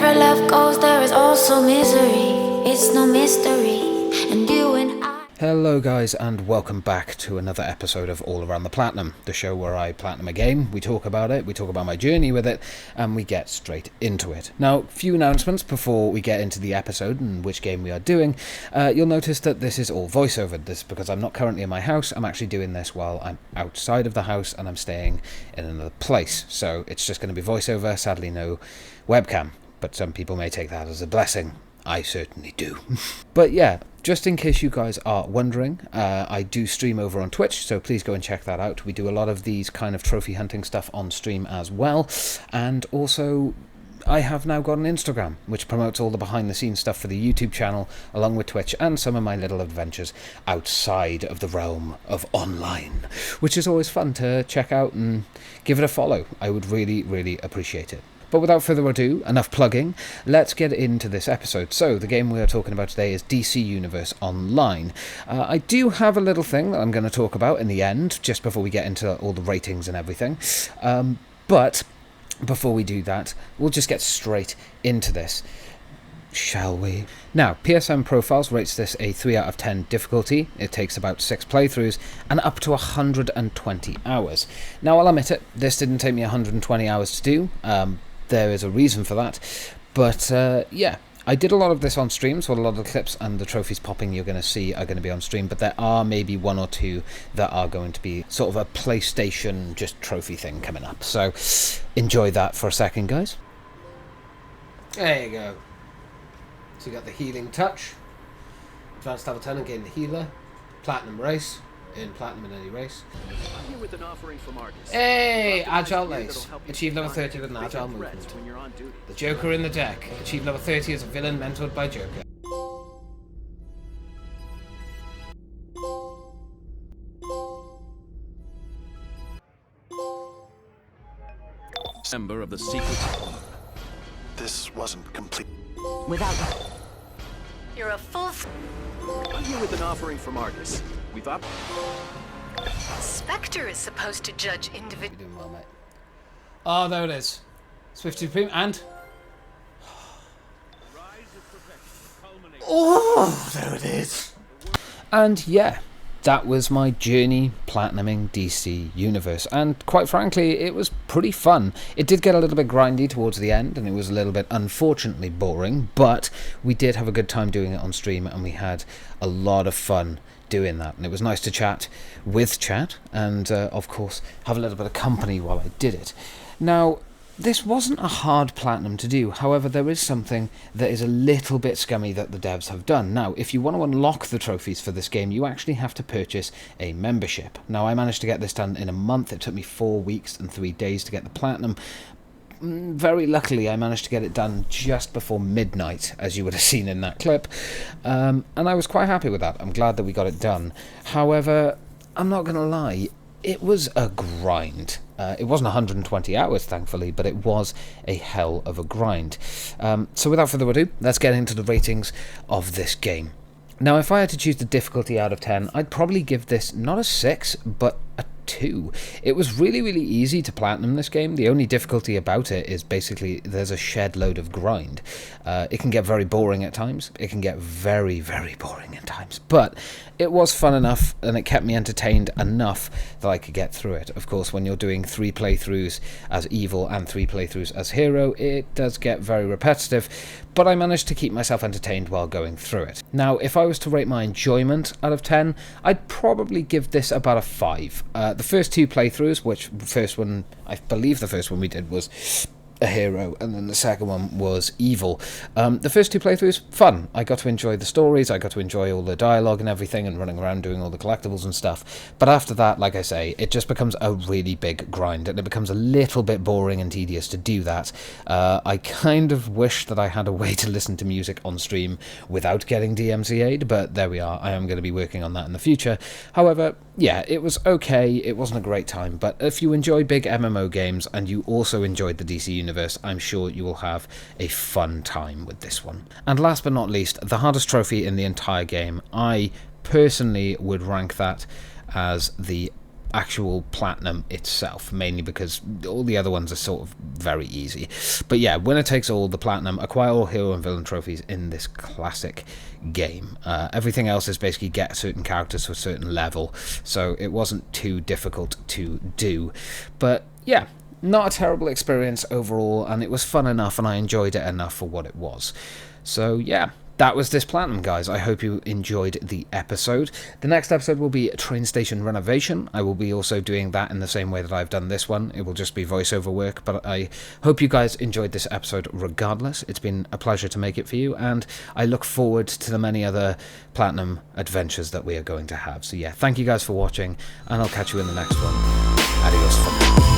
Wherever love goes, there is also misery. It's no mystery. And you and I. Hello guys, and welcome back to another episode of All Around the Platinum, the show where I platinum a game, we talk about it, we talk about my journey with it, and we get straight into it. Now, few announcements before we get into the episode and which game we are doing. You'll notice that this is all voiceover. This is because I'm not currently in my house. I'm actually doing this while I'm outside of the house and I'm staying in another place. So it's just going to be voiceover, sadly no webcam, but some people may take that as a blessing. I certainly do. But yeah, just in case you guys are wondering, I do stream over on Twitch, so please go and check that out. We do a lot of these kind of trophy hunting stuff on stream as well. And also, I have now got an Instagram, which promotes all the behind-the-scenes stuff for the YouTube channel, along with Twitch, and some of my little adventures outside of the realm of online, which is always fun to check out and give it a follow. I would really, really appreciate it. But without further ado, enough plugging, let's get into this episode. So, the game we are talking about today is DC Universe Online. I do have a little thing that I'm going to talk about in the end, just before we get into all the ratings and everything. But before we do that, we'll just get straight into this, shall we? Now, PSN Profiles rates this a 3 out of 10 difficulty. It takes about 6 playthroughs and up to 120 hours. Now, I'll admit it, this didn't take me 120 hours to do. There is a reason for that, but yeah, I did a lot of this on stream, so a lot of the clips and the trophies popping you're going to see are going to be on stream, but there are maybe one or two that are going to be sort of a PlayStation just trophy thing coming up, so enjoy that for a second, guys. There you go. So you got the healing touch, advanced level 10 and gain the healer, platinum race, in platinum in any race. I'm here with an offering from Argus. Hey, Agile Lace. Achieve level 30 with an agile movement. When you're on duty. The Joker in the deck. Achieve level 30 as a villain mentored by Joker. Member of the Secret. This wasn't complete. Without... You're a full. I'm here with an offering from Argus. We've up. Spectre is supposed to judge individual. You're doing well, mate. Oh, there it is. Swift Supreme and... Oh, there it is. And yeah, that was my journey platinuming DC Universe, and quite frankly, it was pretty fun. It did get a little bit grindy towards the end, and it was a little bit unfortunately boring, but we did have a good time doing it on stream, and we had a lot of fun doing that, and it was nice to chat with chat, and of course have a little bit of company while I did it. Now, this wasn't a hard platinum to do, however there is something that is a little bit scummy that the devs have done. Now, if you want to unlock the trophies for this game, you actually have to purchase a membership. Now, I managed to get this done in a month. It took me 4 weeks and 3 days to get the platinum. Very luckily, I managed to get it done just before midnight, as you would have seen in that clip, and I was quite happy with that. I'm glad that we got it done. However, I'm not going to lie, it was a grind. It wasn't 120 hours, thankfully, but it was a hell of a grind. So without further ado, let's get into the ratings of this game. Now, if I had to choose the difficulty out of 10, I'd probably give this not a 6, but a 2. It was really, really easy to platinum this game. The only difficulty about it is basically there's a shed load of grind. It can get very boring at times. It can get very, very boring at times. But it was fun enough, and it kept me entertained enough that I could get through it. Of course, when you're doing 3 playthroughs as evil and 3 playthroughs as hero, it does get very repetitive, but I managed to keep myself entertained while going through it. Now, if I was to rate my enjoyment out of 10, I'd probably give this about a 5. The first 2 playthroughs, which I believe the first one we did was a hero, and then the second one was evil. The first 2 playthroughs, fun. I got to enjoy the stories, I got to enjoy all the dialogue and everything, and running around doing all the collectibles and stuff. But after that, like I say, it just becomes a really big grind, and it becomes a little bit boring and tedious to do that. I kind of wish that I had a way to listen to music on stream without getting DMCA'd, but there we are. I am going to be working on that in the future. However, yeah, it was okay. It wasn't a great time, but if you enjoy big MMO games and you also enjoyed the DC Universe, I'm sure you will have a fun time with this one. And last but not least, the hardest trophy in the entire game, I personally would rank that as the actual platinum itself, mainly because all the other ones are sort of very easy. But yeah, winner takes all, the platinum, acquire all hero and villain trophies in this classic game. Everything else is basically get certain characters to a certain level, so it wasn't too difficult to do. But yeah, not a terrible experience overall, and it was fun enough, and I enjoyed it enough for what it was. So yeah, that was this platinum, guys. I hope you enjoyed the episode. The next episode will be train station renovation. I will be also doing that in the same way that I've done this one. It will just be voiceover work, but I hope you guys enjoyed this episode regardless. It's been a pleasure to make it for you, and I look forward to the many other platinum adventures that we are going to have. So yeah, thank you guys for watching, and I'll catch you in the next one. Adios for now.